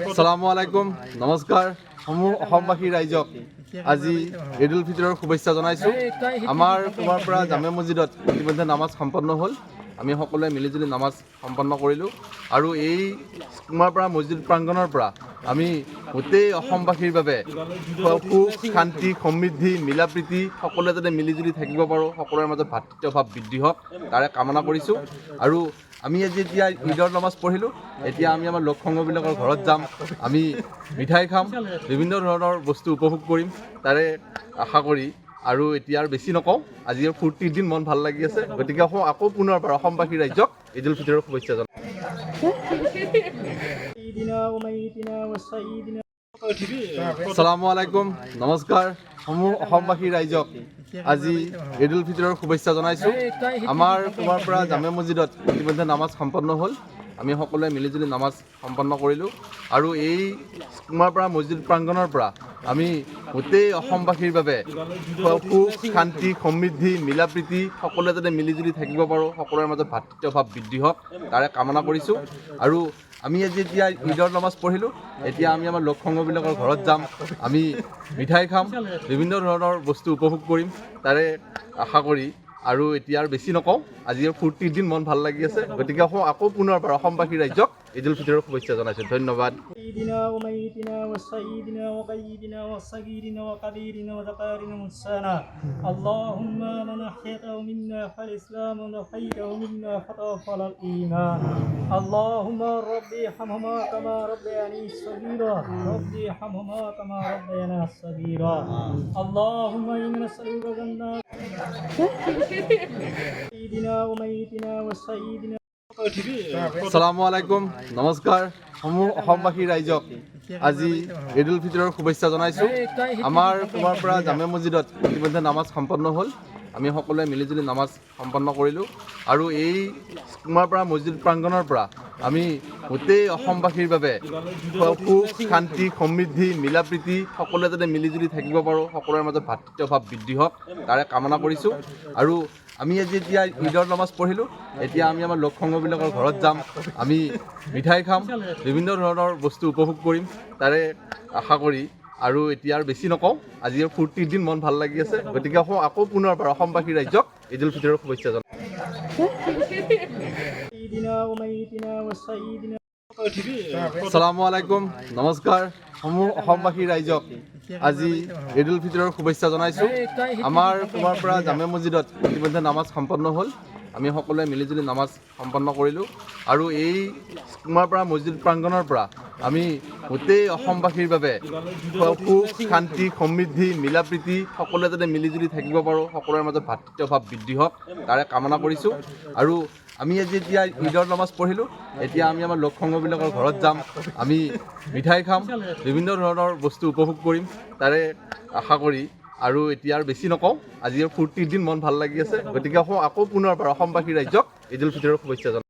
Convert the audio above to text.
আসসালামু আলাইকুম, নমস্কাৰ। অসমবাসী ৰাইজক আজি ঈদ উল ফিতৰৰ শুভেচ্ছা জনাইছোঁ। আমাৰ পুৱাৰ পৰা জামে মছজিদত ইতিমধ্যে নামাজ সম্পন্ন হ'ল। আমি সকলোৱে মিলিজুলি নামাজ সম্পন্ন কৰিলোঁ আৰু এই পুৱাৰ পৰা মছজিদ প্ৰাংগণৰ পৰা আমি গোটেই অসমবাসীৰ বাবে সুখ, শান্তি, সমৃদ্ধি, মিলা প্ৰীতি সকলোৱে যাতে মিলিজুলি থাকিব পাৰোঁ, সকলোৰে মাজত ভাতৃত্বভাৱ বৃদ্ধি হওক তাৰে কামনা কৰিছোঁ। আৰু আমি আজি এতিয়া ঈদৰ নামাজ পঢ়িলোঁ। এতিয়া আমি আমাৰ লোক সংঘবিলাকৰ ঘৰত যাম, আমি মিঠাই খাম, বিভিন্ন ধৰণৰ বস্তু উপভোগ কৰিম তাৰে আশা কৰি আৰু এতিয়া আৰু বেছি নকওঁ। আজি ফূৰ্তিৰ দিন, মন ভাল লাগি আছে। গতিকে আকৌ পুনৰবাৰ অসমবাসী ৰাইজক ঈদ উল ফিতৰৰ শুভেচ্ছা জনাওঁ। আসসালামু আলাইকুম, নমস্কাৰ। অসমবাসী ৰাইজক আজি ঈদ উল ফিতৰৰ শুভেচ্ছা জনাইছোঁ। আমাৰ পুৱাৰ পৰা জামে মছজিদত ইতিমধ্যে নামাজ সম্পন্ন হ'ল। আমি সকলোৱে মিলিজুলি নামাজ সম্পন্ন কৰিলোঁ আৰু এই পুৱাৰ পৰা মছজিদ প্ৰাংগণৰ পৰা আমি গোটেই অসমবাসীৰ বাবে সুখ, শান্তি, সমৃদ্ধি, মিলা প্ৰীতি সকলোৱে যাতে মিলিজুলি থাকিব পাৰোঁ, সকলোৰে মাজত ভাতৃত্বভাৱ বৃদ্ধি হওক তাৰে কামনা কৰিছোঁ। আৰু আমি আজি এতিয়া ঈদৰ নামাজ পঢ়িলোঁ। এতিয়া আমি আমাৰ লোক সংঘবিলাকৰ ঘৰত যাম, আমি মিঠাই খাম, বিভিন্ন ধৰণৰ বস্তু উপভোগ কৰিম তাৰে আশা কৰি আৰু এতিয়া আৰু বেছি নকওঁ। আজি ফূৰ্তিৰ দিন, মন ভাল লাগি আছে। গতিকে আকৌ পুনৰবাৰ অসমবাসী ৰাইজক ঈদ উল ফিতৰৰ শুভেচ্ছা জনাইছোঁ। ধন্যবাদ। আসসালামু আলাইকুম, নমস্কাৰ। অসমবাসী ৰাইজক আজি ঈদ উল ফিতৰৰ শুভেচ্ছা জনাইছোঁ। আমাৰ পুৱাৰ পৰা জামে মছজিদত ইতিমধ্যে নামাজ সম্পন্ন হ'ল। আমি সকলোৱে মিলিজুলি নামাজ সম্পন্ন কৰিলোঁ আৰু এই পুৱাৰ পৰা মছজিদ প্ৰাংগণৰ পৰা আমি গোটেই অসমবাসীৰ বাবে সুখ, শান্তি, সমৃদ্ধি, মিলা প্ৰীতি সকলোৱে যাতে মিলিজুলি থাকিব পাৰোঁ, সকলোৰে মাজত ভাতৃত্বভাৱ বৃদ্ধি হওক তাৰে কামনা কৰিছোঁ। আৰু আমি আজি এতিয়া ঈদৰ নামাজ পঢ়িলোঁ। এতিয়া আমি আমাৰ লোক সংঘবিলাকৰ ঘৰত যাম, আমি মিঠাই খাম, বিভিন্ন ধৰণৰ বস্তু উপভোগ কৰিম তাৰে আশা কৰি আৰু এতিয়া আৰু বেছি নকওঁ। আজি ফূৰ্তিৰ দিন, মন ভাল লাগি আছে। গতিকে আকৌ পুনৰবাৰ অসমবাসী ৰাইজক ঈদ উল ফিতৰৰ শুভেচ্ছা জনাওঁ। আসসালামু আলাইকুম, নমস্কাৰ। অসমবাসী ৰাইজক আজি ঈদ উল ফিতৰৰ শুভেচ্ছা জনাইছোঁ। আমাৰ পুৱাৰ পৰা জামে মছজিদত ইতিমধ্যে নামাজ সম্পন্ন হ'ল। আমি সকলোৱে মিলিজুলি নামাজ সম্পন্ন কৰিলোঁ আৰু এই পুৱাৰ পৰা মছজিদ প্ৰাংগণৰ পৰা আমি গোটেই অসমবাসীৰ বাবে সুখ, শান্তি, সমৃদ্ধি, মিলা প্ৰীতি সকলোৱে যাতে মিলিজুলি থাকিব পাৰোঁ, সকলোৰে মাজত ভাতৃত্বভাৱ বৃদ্ধি হওক তাৰে কামনা কৰিছোঁ। আৰু আমি আজি এতিয়া ঈদৰ নামাজ পঢ়িলোঁ। এতিয়া আমি আমাৰ লোক সংঘবিলাকৰ ঘৰত যাম, আমি মিঠাই খাম, বিভিন্ন ধৰণৰ বস্তু উপভোগ কৰিম তাৰে আশা কৰি আৰু এতিয়া আৰু বেছি নকওঁ। আজি ফূৰ্তিৰ দিন, মন ভাল লাগি আছে। গতিকে আকৌ পুনৰবাৰ অসমবাসী ৰাইজক ঈদ উল ফিতৰৰ শুভেচ্ছা জনাওঁ।